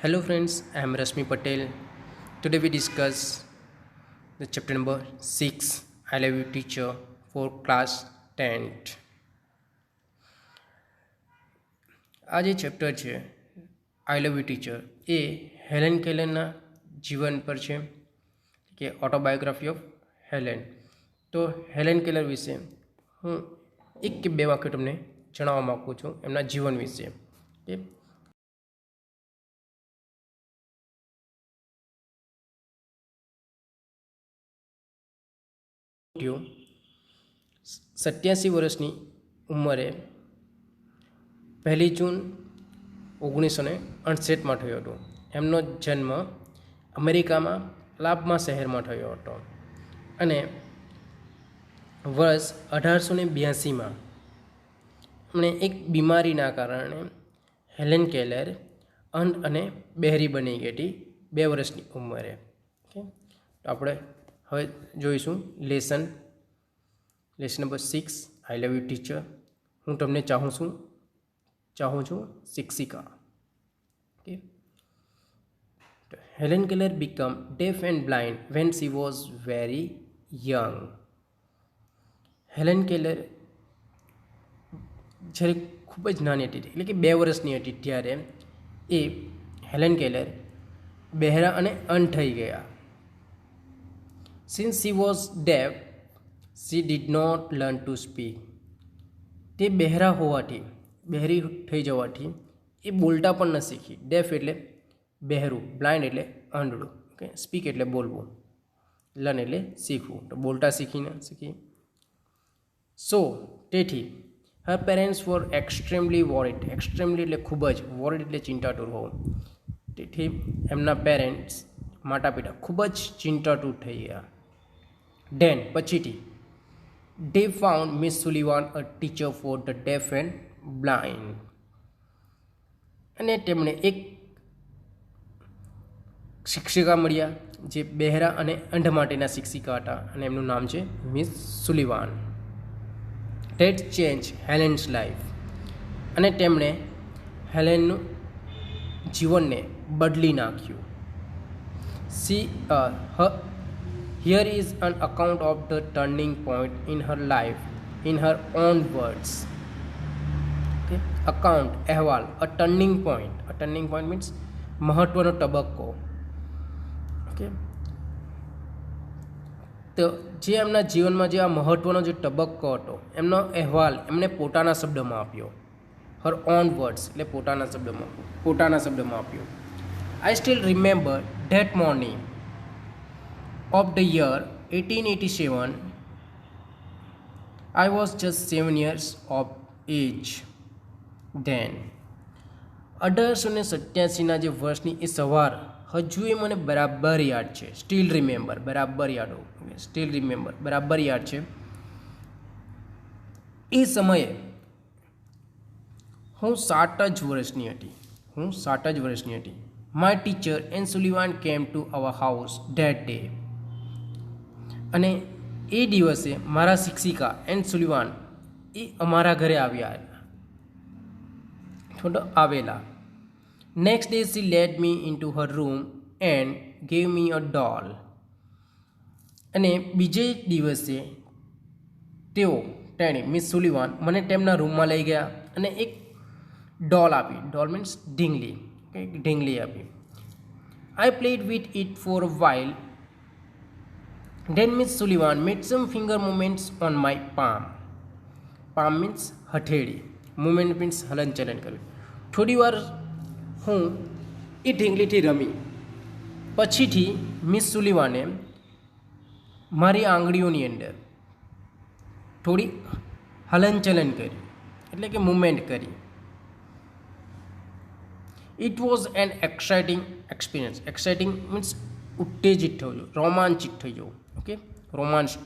Hello friends, I am Rashmi Patel. Today we discuss the chapter number 6 I Love You Teacher for class 10th. આ જે chapter છે I love you teacher એ Helen કેલરના જીવન પર છે કે ઓટોબાયોગ્રાફી ઓફ હેલેન. તો હેલેન કેલર વિશે હું એક કે બે વાક્ય તમને જણાવવા માગું છું એમના જીવન વિશે. કે 87 વર્ષની ઉંમરે 1 જૂન 1968માં થયો હતો. એમનો જન્મ અમેરિકામાં અલાબામા શહેરમાં થયો હતો અને વર્ષ 1882માં એમણે એક બીમારીના કારણે હેલેન કેલર અંધ અને બહેરી બની ગઈ હતી 2 વર્ષની ઉંમરે. ઓકે, તો આપણે હવે જોઈશું lesson number 6 I love you teacher. હું તમને ચાહું છું શિક્ષિકા. Okay, Helen Keller become deaf and blind when she was very young. Helen Keller જ્યારે ખૂબ જ નાની હતી એટલે કે 2 વર્ષની હતી ત્યારે એ હેલેન કેલર બહેરા અને અંધ થઈ ગયા. Since she was deaf, she did not learn to speak. તે બહેરા હોવાથી બહેરી થઈ જવાથી એ બોલતા પણ ન શીખી. ડેફ એટલે બહેરું, બ્લાઇન્ડ એટલે આંધળું, ઓકે, સ્પીક એટલે બોલવું, લર્ન એટલે શીખવું, તો બોલતા શીખી. સો તેથી her parents were extremely worried. Extremely એટલે ખૂબ જ, worried એટલે ચિંતાતુર હોવું. તેથી એમના પેરેન્ટ્સ માતા પિતા ખૂબ જ ચિંતાતુર થઈ ગયા. Then પછીથી they found Miss Sullivan a teacher for the deaf and blind. અને તેમણે એક શિક્ષિકા મળ્યા જે બહેરા અને અંધ માટેના શિક્ષિકા હતા અને એમનું નામ છે miss Sullivan. That changed Helen's life. અને તેમણે હેલેનનું જીવનને બદલી નાખ્યું. Here is an account of the turning point in her life in her own words. Okay, account અહેવાલ, a turning point means મહત્વનો તબક્કો. ઓકે, તો જે એમના જીવનમાં જે આ મહત્વનો જે તબક્કો હતો એમનો અહેવાલ એમને પોતાના શબ્દમાં આપ્યો. her own words એટલે પોતાના શબ્દમાં આપ્યો. I still remember that morning of the year 1887. I was just 7 years of age then. 1887ના જે વર્ષની એ સવાર હજુ એ મને બરાબર યાદ છે. સ્ટીલ રિમેમ્બર બરાબર યાદ છે. એ સમયે હું 7 જ વર્ષની હતી. My teacher and Sullivan came to our house that day. અને એ દિવસે મારા શિક્ષિકા એન્ડ સુલિવાન એ અમારા ઘરે આવેલા. Next day she led me into her room and gave me a doll. અને બીજે દિવસે તેણે મિસ સુલિવાન મને તેમના રૂમમાં લઈ ગયા અને એક ડોલ આપી. ડોલ મીન્સ ઢીંગલી આપી. આઈ played with it for a while. Then Miss Sullivan made some finger movements on my palm. Palm means હથેળી, movement means હલનચલન કર્યું. થોડી વાર હું એ ઢીંગલીથી રમી. પછીથી મિસ સુલિવાને મારી આંગળીઓની અંદર થોડી હલનચલન કર્યું એટલે કે મૂવમેન્ટ કરી. It was an exciting experience. Exciting means ઉત્તેજિત થયું, રોમાંચિત થઈ જવું. ઓકે, રોમાંચિત.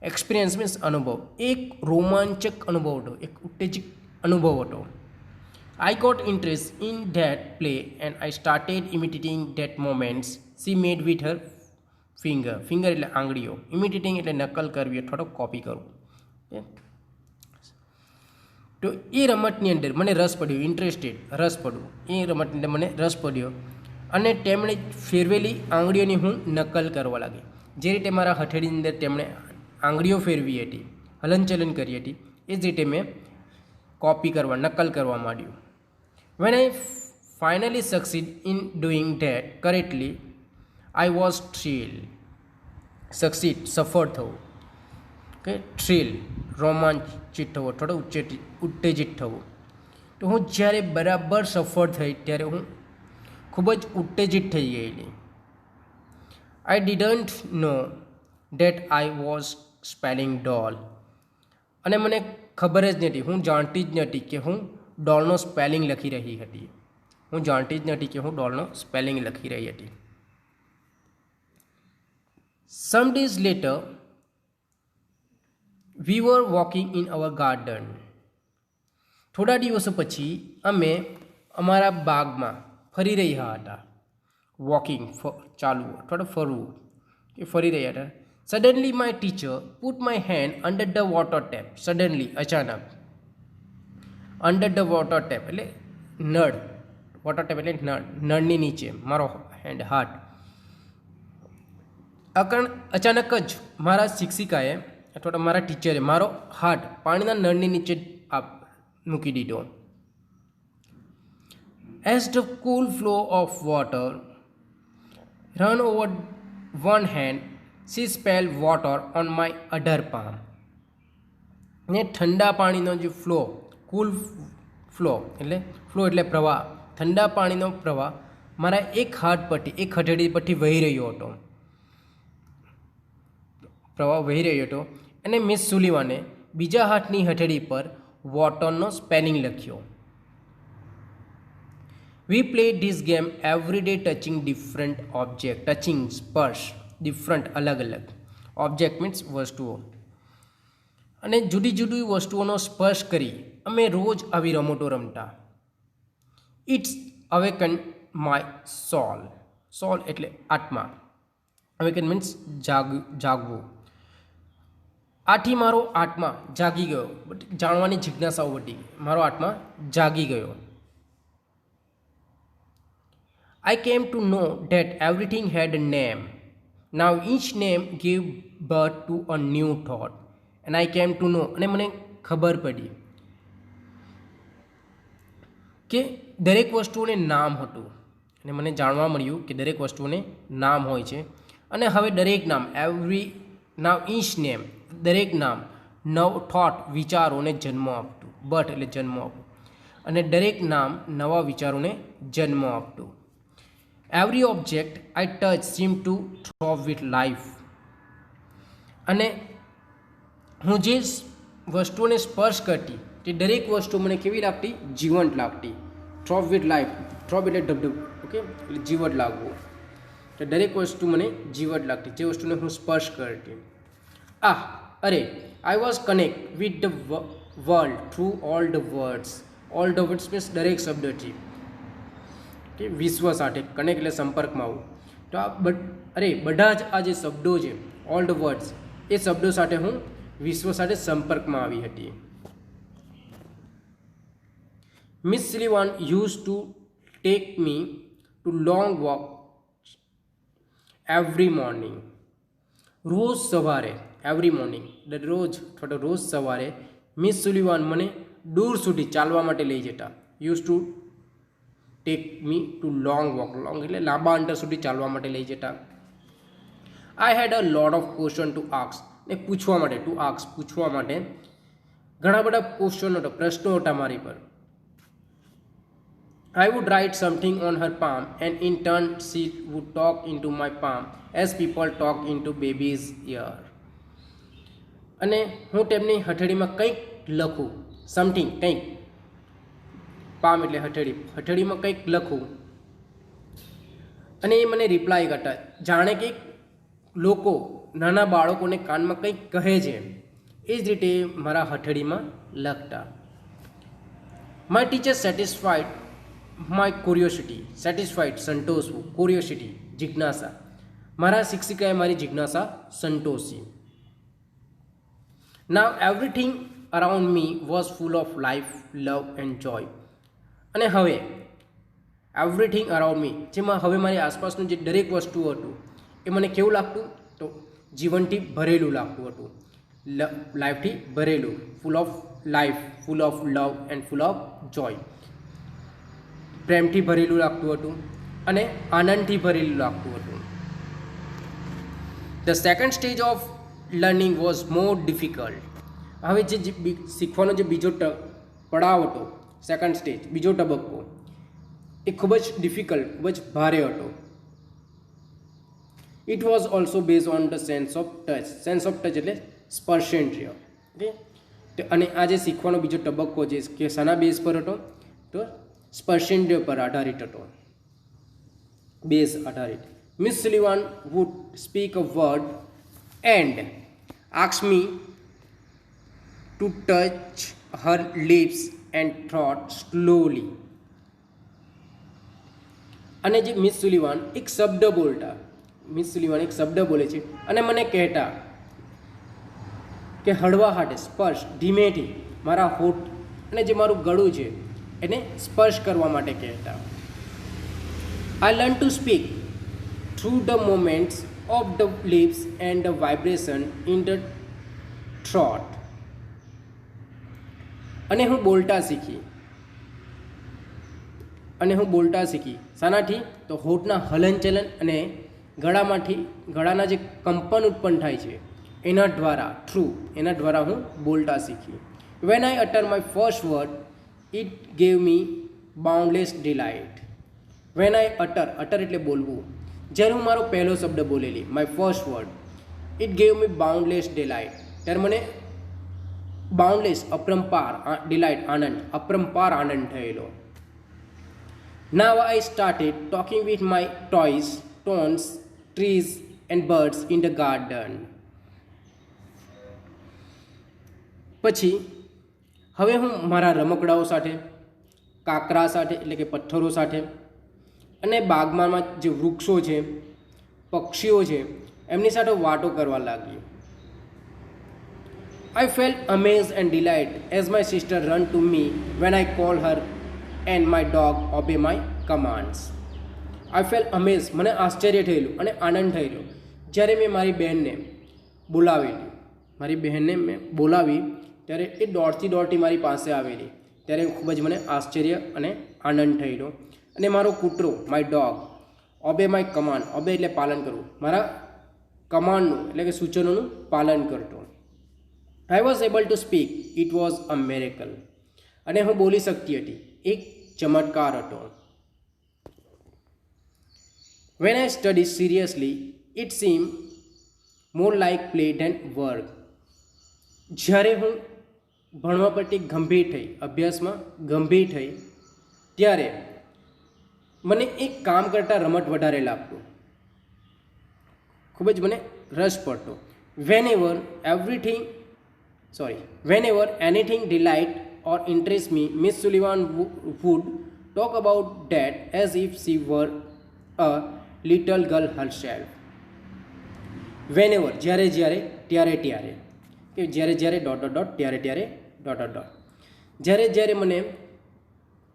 એક્સપિરિયન્સ મીન્સ અનુભવ. એક રોમાંચક અનુભવ હતો, એક ઉત્તેજિત અનુભવ હતો. I got interest in that play and I started imitating that moments she made with her finger એટલે આંગળીઓ, ઇમિટેટિંગ એટલે નકલ કરવી અથવા તો કોપી કરવું. તો એ રમતની અંદર મને રસ પડ્યો, ઇન્ટરેસ્ટેડ, રસ પડ્યો, એ રમતની અંદર મને રસ પડ્યો અને તેમણે ફેરવેલી આંગળીઓની હું નકલ કરવા લાગી. જે રીતે મારા હથેળીની અંદર તેમણે આંગળીઓ ફેરવી હતી, હલનચલન કરી હતી, એ જ રીતે મેં કોપી કરવા, નકલ કરવા માંડ્યું. When I finally succeed in doing that correctly I was thrill. Succeed, સફળ થવું, કે થ્રિલ, રોમાંચિત થવો, થોડો ઉત્તેજિત થવું. તો હું જ્યારે બરાબર સફળ થઈ ત્યારે હું ખૂબ જ ઉત્તેજિત થઈ ગયેલી. I didn't know that I was spelling doll. અને મને ખબર જ નથી, હું જાણતી જ નથી કે હું ડોલનો સ્પેલિંગ લખી રહી હતી. હું જાણતી જ નથી કે હું ડોલનો સ્પેલિંગ લખી રહી હતી. Some days later we were walking in our garden. થોડા દિવસો પછી અમે અમારા બાગમાં ફરી રહ્યા હતા. વોકિંગ, ચાલવું, થોડું ફરવું, કે ફરી રહ્યા હતા. Suddenly my teacher put my hand under the water tap. Suddenly, અચાનક. અંડર ધ વોટર ટેપ એટલે નળ, વોટર ટેપ એટલે નળ, નળની નીચે મારો હેન્ડ, હાથ. અચાનક જ મારા શિક્ષિકાએ અથવા મારા ટીચરે મારો હાથ પાણીના નળની નીચે મૂકી દીધો. As the cool flow of water run over one hand C spell water on my other palm. ને ઠંડા પાણીનો જે ફ્લો, કુલ ફ્લો એટલે પ્રવાહ, ઠંડા પાણીનો પ્રવાહ મારા એક હાથ પરથી, એક હથેળી પરથી વહી રહ્યો હતો. પ્રવાહ વહી રહ્યો હતો અને મિસ સુલીવાને બીજા હાથની હથેળી પર વોટરનો સ્પેલિંગ લખ્યો. We play this game every day touching different object. Touching, સ્પર્શ, ડિફરન્ટ, અલગ અલગ. ઓબ્જેક્ટ મીન્સ વસ્તુઓ. અને જુદી જુદી વસ્તુઓનો સ્પર્શ કરી અમે રોજ આવી રમતો રમતા. It's awaken my soul. Soul એટલે આત્મા. અવેકન મીન્સ જાગવું. આથી મારો આત્મા જાગી ગયો. જાણવાની જિજ્ઞાસાઓ વધી ગઈ. મારો આત્મા જાગી ગયો. I came to know that everything had a name. Now each name gave birth to a new thought. And I came to know, અને મને ખબર પડી કે દરેક વસ્તુઓને નામ હતું. અને મને જાણવા મળ્યું કે દરેક વસ્તુઓને નામ હોય છે. અને હવે દરેક નામ, નાવ ઈચ નેમ, દરેક નામ નવ થોટ, વિચારોને જન્મ આપતું. બર્થ એટલે જન્મ આપતું. અને દરેક નામ નવા વિચારોને જન્મ આપતું. Every object I touch seem to throb with life. અને હું જે વસ્તુઓને સ્પર્શ કરતી તે દરેક વસ્તુ મને કેવી લાગતી? જીવંત લાગતી. થ્રોબ વિથ લાઈફ, થ્રોબ એટલે ધબધબ, ઓકે, એટલે જીવંત લાગવું. તો દરેક વસ્તુ મને જીવંત લાગતી, જે વસ્તુને હું સ્પર્શ કરતી. અરે I was connect with the world through all the words. All the words means દરેક શબ્દથી, કે વિશ્વ સાથે કનેક્ટ એટલે સંપર્કમાં આવું. તો બધા જ આ જે શબ્દો છે, ઓલ ધ વર્ડ્સ, એ શબ્દો સાથે હું વિશ્વ સાથે સંપર્કમાં આવી હતી. Miss Sullivan use to take me to long walk every morning. રોજ સવારે, એવરી મોર્નિંગ, રોજ સવારે મિસ સુલીવાન મને દૂર સુધી ચાલવા માટે લઈ જતા. Use to take me to long walk. Long એટલે લાંબા અંતર સુધી ચાલવા માટે લઈ જતા. I had a lot of question to ask. ને પૂછવા માટે, ટુ આસ્ક, પૂછવા માટે ઘણા બધા ક્વેશ્ચનો હતા, પ્રશ્નો હતા મારી પર. I would write something on her palm and in turn she would talk into my palm as people talk into baby's ear. અને હું તેમની હથેળીમાં કંઈક લખું, સમથિંગ, કંઈક, પામ એટલે હથેળી, હથેળીમાં કંઈક લખું અને એ મને રિપ્લાય કરતા, જાણે કે લોકો નાના બાળકોને કાનમાં કંઈક કહે છે, એ જ રીતે મારા હથેળીમાં લખતા. My teacher satisfied my curiosity. Satisfied સંતોષવું, ક્યુરિયોસિટી જિજ્ઞાસા. મારા શિક્ષિકાએ મારી જિજ્ઞાસા સંતોષી. Now everything around me was full of life, love and joy. અને હવે એવરીથિંગ અરાઉન્ડ મી, જેમાં હવે મારી આસપાસનું જે દરેક વસ્તુ હતું એ મને કેવું લાગતું, તો જીવનથી ભરેલું લાગતું હતું, લાઈફથી ભરેલું, ફૂલ of life, full of love and full of joy. પ્રેમથી ભરેલું લાગતું હતું અને આનંદથી ભરેલું લાગતું હતું. The second stage of learning was more difficult. હવે જે શીખવાનો જે બીજો પડાવ હતો, સેકન્ડ સ્ટેજ, બીજો તબક્કો, એ ખૂબ જ ડિફિકલ્ટ, ખૂબ જ ભારે હતો. It was also base on the sense of touch. Sense of touch એટલે સ્પર્શેન્દ્રિય. ઓકે, અને આ જે શીખવાનો બીજો તબક્કો જે કે શાના બેઝ પર હતો, તો સ્પર્શેન્દ્રિય પર આધારિત હતો, બેઝ આધારિત. Miss Sullivan would speak a word and ask me to touch her lips and throat slowly. અને જે મિસ સુલિવાન એક શબ્દ બોલતા, મિસ સુલિવાન એક શબ્દ બોલે છે અને મને કહેતા કે હળવા હાથે સ્પર્શ, ધીમેથી મારા હોઠ અને જે મારું ગળું છે એને સ્પર્શ કરવા માટે કહેતા. I learn to speak through the moments of the lips and the vibration in the throat. અને હું બોલતા શીખી, શાનાથી, તો હોઠના હલનચલન અને ગળાના જે કંપન ઉત્પન્ન થાય છે એના દ્વારા હું બોલતા શીખી. When I utter my first word it gave me boundless delight. When I utter એટલે બોલવું, જ્યારે હું મારો પહેલો શબ્દ બોલેલી, my first word, it gave me boundless delight, ત્યારે મને બાઉન્ડલેસ, અપરંપાર, ડિલાઇટ, આનંદ, અપરંપાર આનંદ થયેલો. Now I started talking with my toys, stones, trees and birds in the garden. પછી હવે હું મારા રમકડાઓ સાથે, કાકરા સાથે એટલે કે પથ્થરો સાથે, અને બાગમાં જે વૃક્ષો છે, પક્ષીઓ છે, એમની સાથે વાતો કરવા લાગી. I felt amazed and delighted as my sister ran to me when I called her and my dog obey my commands. I felt amazed, મને આશ્ચર્ય થયેલું અને આનંદ થયેલો જ્યારે મેં મારી બહેનને બોલાવી ત્યારે એ દોડતી મારી પાસે આવેલી, ત્યારે ખૂબ જ મને આશ્ચર્ય અને આનંદ થયેલો. અને મારો કૂતરો, my dog, obey my command, obey એટલે પાલન કરવું, મારા કમાન્ડનું એટલે કે સૂચનોનું પાલન કરતો. I was able to speak, it was a miracle. અને હું બોલી શકતી હતી, એક ચમત્કાર હતો. When I studied seriously, it seemed more like play than work. જ્યારે હું ભણવા પ્રત્યે ગંભીર થઈ, અભ્યાસમાં ગંભીર થઈ, ત્યારે મને એક કામ કરતાં રમત વધારે લાગતું, ખૂબ જ મને રસ પડતો. Whenever anything delight or interest me, Miss Sullivan would talk about that as if she were a little girl herself. Whenever, જ્યારે જ્યારે મને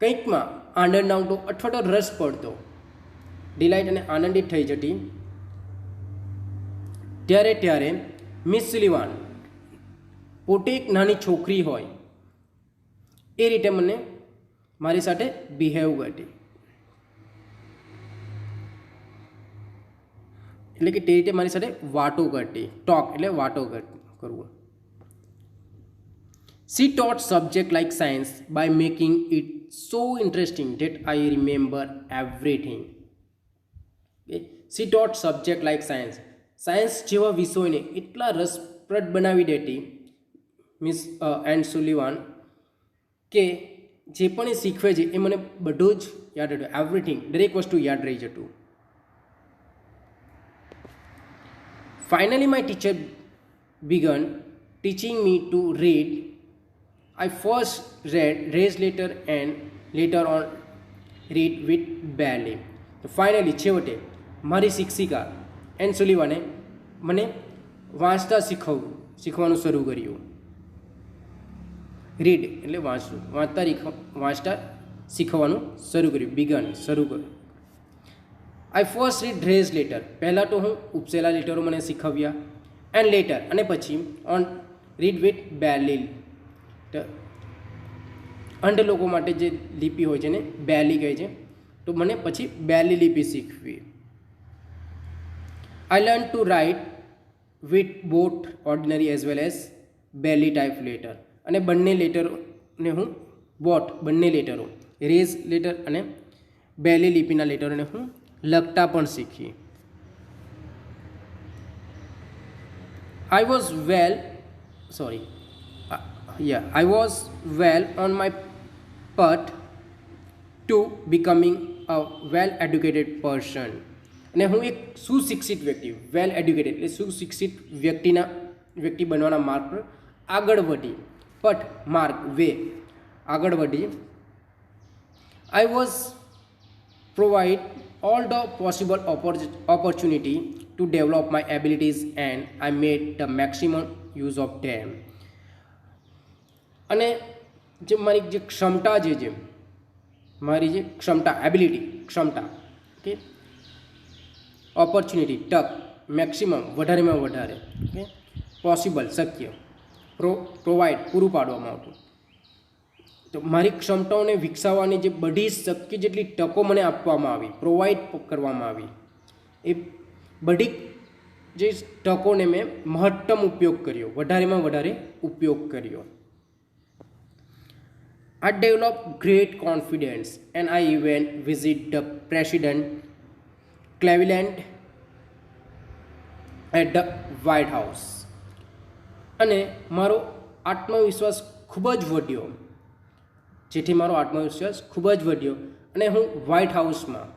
કંઈકમાં આનંદ આવતો અથવા તો રસ પડતો, ડિલાઇટ અને આનંદિત થઈ જતી, ત્યારે મિસ સુલિવાન પોતે એક નાની છોકરી હોય એ રીતે મને મારી સાથે બિહેવ કરતી, એટલે કે તે રીતે મારી સાથે વાતો કરતી. ટોક એટલે વાતો કરવું. She taught subject like science by making it so interesting that I remember everything. She taught subject like science. Science જેવા વિષયોને એટલા રસપ્રદ બનાવી દેતી મિસ એન્ડ સુલિવાન કે જે પણ એ શીખવે છે એ મને બધું જ યાદ હતું, એવરીથિંગ, દરેક વસ્તુ યાદ રહી જતું. Finally, my teacher began teaching me to read. I first read, raised letter and later on read with barely. તો ફાઇનલી છેવટે મારી શિક્ષિકા એન સુલિવાને મને વાંચતા શીખવાનું શરૂ કર્યું. રીડ એટલે વાંચવું, વાંચતા શીખવાનું શરૂ કર્યું, બિગન શરૂ કર્યું. આઈ ફર્સ્ટ રીડ રેઝ લેટર, પહેલાં તો હું ઉપસેલા લેટરો મને શીખવ્યા. એન્ડ લેટર અને પછી ઓન રીડ વિથ બેલી, અંધ લોકો માટે જે લિપિ હોય છે ને બેલી કહે છે, તો મને પછી બેલી લિપિ શીખવી. આઈ learn two write with both ordinary as well as belly type letter, અને બંને લેટરોને હું બંને લેટરો રેઝ લેટર અને બેલી લિપિના લેટરોને હું લખતા પણ શીખી. I was well on my path to becoming a well educated person. અને હું એક સુશિક્ષિત વ્યક્તિ, વેલ એડ્યુકેટેડ એટલે સુશિક્ષિત વ્યક્તિ બનવાના માર્ગ પર આગળ વધી. આગળ વધી. I was provide all the possible opportunity to develop my abilities and I made the maximum use of them. અને જે મારી જે ક્ષમતા છે, મારી જે ક્ષમતા ક્ષમતા ઓકે, ઓપોર્ચ્યુનિટી તક, મેક્સિમમ વધારેમાં વધારે, ઓકે, પોસિબલ શક્ય, પ્રોવાઈડ પૂરું પાડવામાં આવતું. તો મારી ક્ષમતાઓને વિકસાવવાની જે બધી શક્ય જેટલી તકો મને આપવામાં આવી, પ્રોવાઈડ કરવામાં આવી, એ બધી જે તકોને મેં મહત્તમ ઉપયોગ કર્યો, વધારેમાં વધારે ઉપયોગ કર્યો. I developed great confidence and I even visit the President Cleveland at the White House. અને મારો આત્મવિશ્વાસ ખૂબ જ વધ્યો, જેથી મારો આત્મવિશ્વાસ ખૂબ જ વધ્યો અને હું વ્હાઇટ હાઉસમાં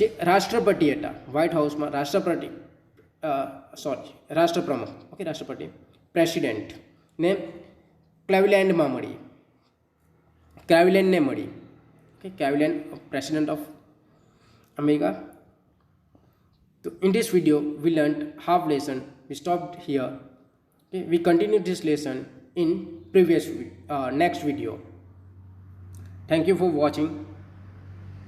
જે રાષ્ટ્રપતિ હતા, વ્હાઇટ હાઉસમાં રાષ્ટ્રપ્રમુખ, ઓકે, રાષ્ટ્રપતિ પ્રેસિડેન્ટને ક્લેવલેન્ડને મળી, okay, Cleveland president of America. So in this video we learned half lesson. We stopped here. Okay, we continue this lesson in next video. Thank you for watching.